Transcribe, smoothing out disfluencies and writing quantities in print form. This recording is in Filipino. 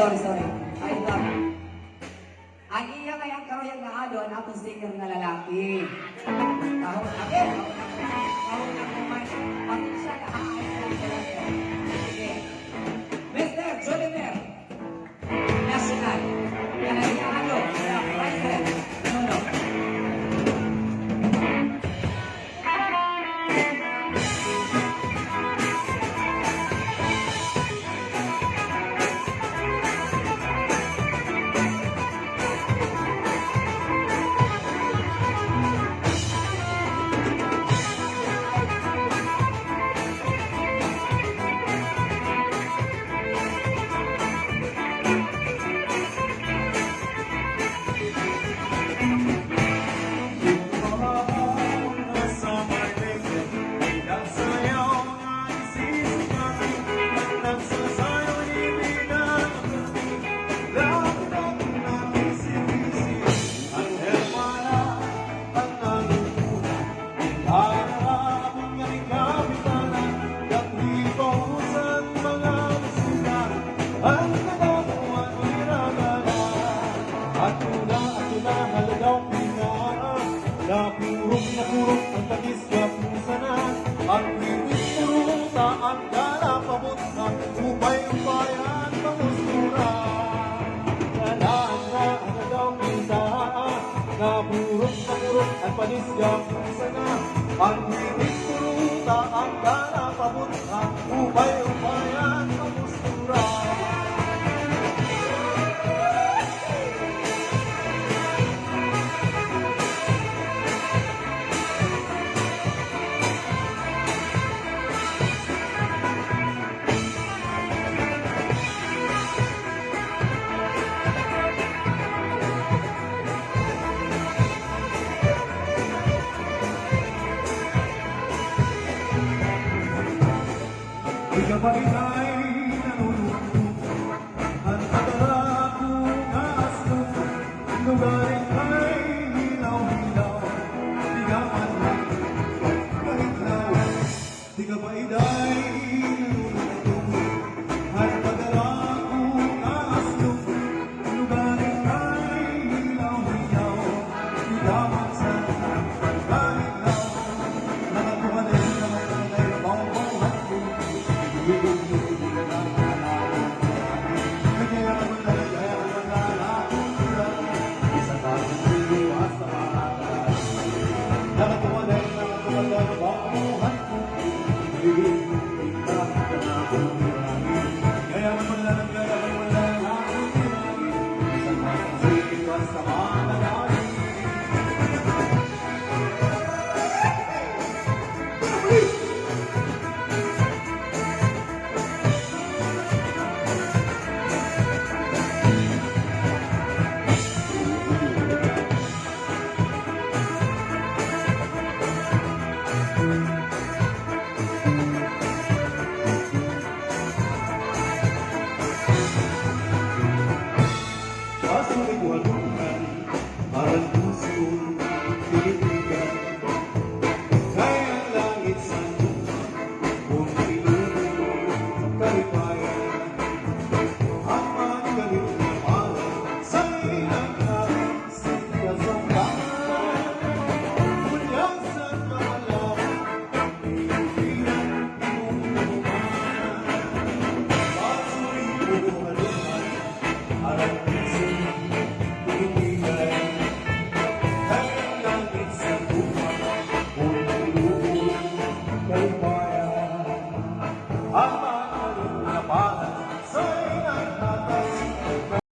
sorry. Ay, lang. Ang iya kay ang karoyang nga adon, atong singer nga lalaki. Tahong again, tahong naman, pati siya na aayos sa lalaki. Sige. Mr. Jolimer, National. Yan ang iya ano, sa President. No. Napurok ang tagisya pusa na ang liwis puruta ang galapabot na upay ang bayan pangustura. Galaan na ang daw kita napurok ang panisya pusa